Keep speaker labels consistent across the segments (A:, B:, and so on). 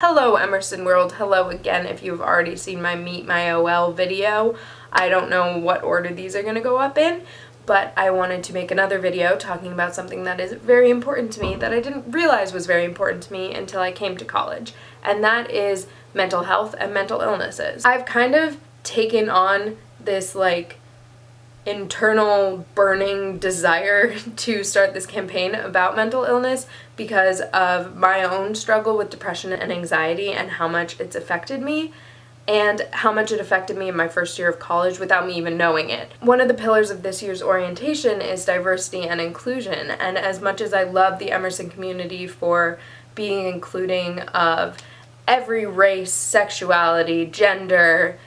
A: Hello Emerson World, hello again if you've already seen my Meet My OL video. I don't know what order these are going to go up in, but I wanted to make another video talking about something that is very important to me that I didn't realize was very important to me until I came to college, and that is mental health and mental illnesses. I've kind of taken on this internal burning desire to start this campaign about mental illness because of my own struggle with depression and anxiety and how much it's affected me and how much it affected me in my first year of college without me even knowing it. One of the pillars of this year's orientation is diversity and inclusion, and as much as I love the Emerson community for being including of every race, sexuality, gender,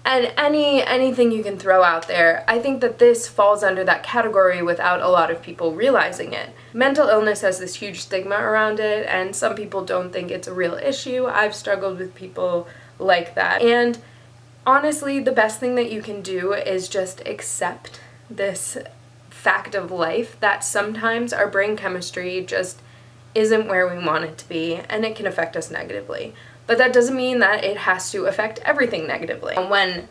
A: and anything you can throw out there, I think that this falls under that category without a lot of people realizing it. Mental illness has this huge stigma around it, and some people don't think it's a real issue. I've struggled with people like that. And honestly, the best thing that you can do is just accept this fact of life that sometimes our brain chemistry just isn't where we want it to be, and it can affect us negatively. But that doesn't mean that it has to affect everything negatively. When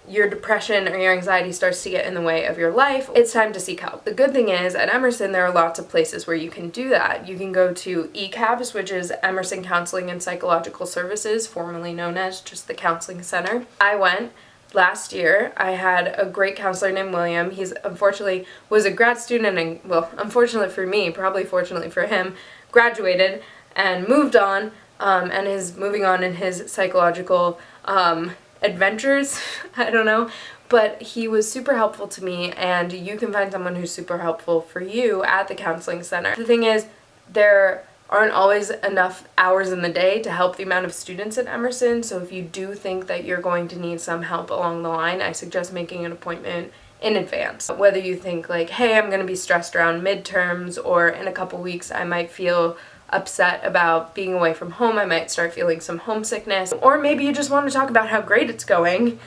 A: your depression or your anxiety starts to get in the way of your life, it's time to seek help. The good thing is, at Emerson, there are lots of places where you can do that. You can go to ECAPS, which is Emerson Counseling and Psychological Services, formerly known as just the Counseling Center. I went last year. I had a great counselor named William. He's unfortunately was a grad student and, well, unfortunately for me, probably fortunately for him, graduated and moved on. And is moving on in his psychological adventures, I don't know, but he was super helpful to me, and you can find someone who's super helpful for you at the counseling center. The thing is, there aren't always enough hours in the day to help the amount of students at Emerson, so if you do think that you're going to need some help along the line, I suggest making an appointment in advance. Whether you think like, hey, I'm going to be stressed around midterms, or in a couple weeks I might feel upset about being away from home, I might start feeling some homesickness, or maybe you just want to talk about how great it's going.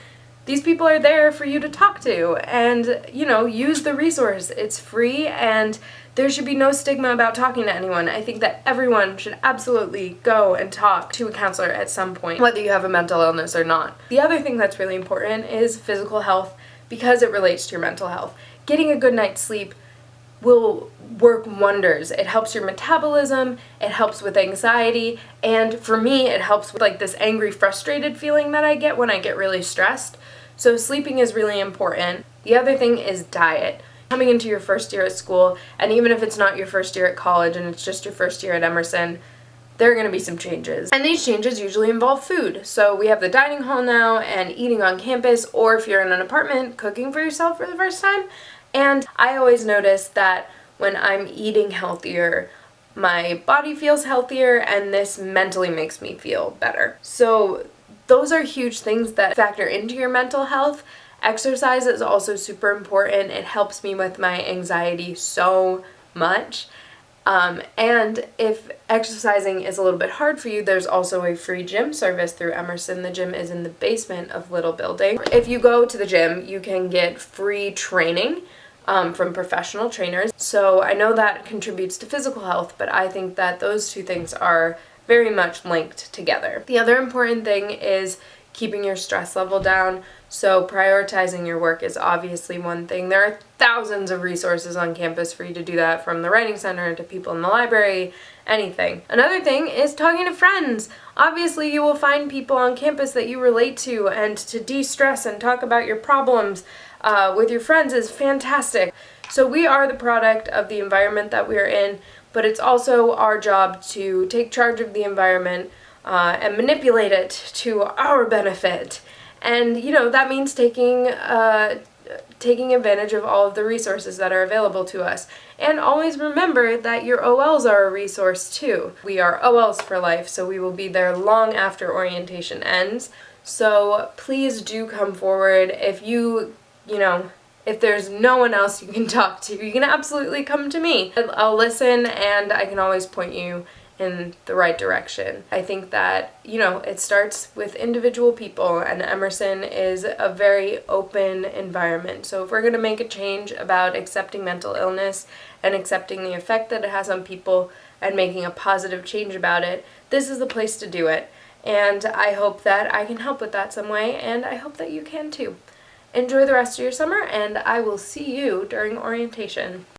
A: These people are there for you to talk to, and, you know, use the resource. It's free, and there should be no stigma about talking to anyone. I think that everyone should absolutely go and talk to a counselor at some point, whether you have a mental illness or not. The other thing that's really important is physical health, because it relates to your mental health. Getting a good night's sleep will work wonders. It helps your metabolism, it helps with anxiety, and for me it helps with this angry, frustrated feeling that I get when I get really stressed. So sleeping is really important. The other thing is diet. Coming into your first year at school, and even if it's not your first year at college and it's just your first year at Emerson, there are going to be some changes. And these changes usually involve food. So we have the dining hall now and eating on campus, or if you're in an apartment, cooking for yourself for the first time. And I always notice that when I'm eating healthier, my body feels healthier, and this mentally makes me feel better. So those are huge things that factor into your mental health. Exercise is also super important. It helps me with my anxiety so much. And if exercising is a little bit hard for you, there's also a free gym service through Emerson. The gym is in the basement of Little Building. If you go to the gym, you can get free training from professional trainers. So I know that contributes to physical health, but I think that those two things are very much linked together. The other important thing is keeping your stress level down. So prioritizing your work is obviously one thing. There are thousands of resources on campus for you to do that, from the writing center to people in the library, anything. Another thing is talking to friends. Obviously you will find people on campus that you relate to, and to de-stress and talk about your problems with your friends is fantastic. So we are the product of the environment that we're in, but it's also our job to take charge of the environment and manipulate it to our benefit. And, you know, that means taking advantage of all of the resources that are available to us. And always remember that your OLs are a resource too. We are OLs for life, so we will be there long after orientation ends. So please do come forward. If there's no one else you can talk to, you can absolutely come to me. I'll listen, and I can always point you in the right direction. I think that, it starts with individual people, and Emerson is a very open environment. So if we're going to make a change about accepting mental illness and accepting the effect that it has on people, and making a positive change about it, this is the place to do it. And I hope that I can help with that some way, and I hope that you can too. Enjoy the rest of your summer, and I will see you during orientation.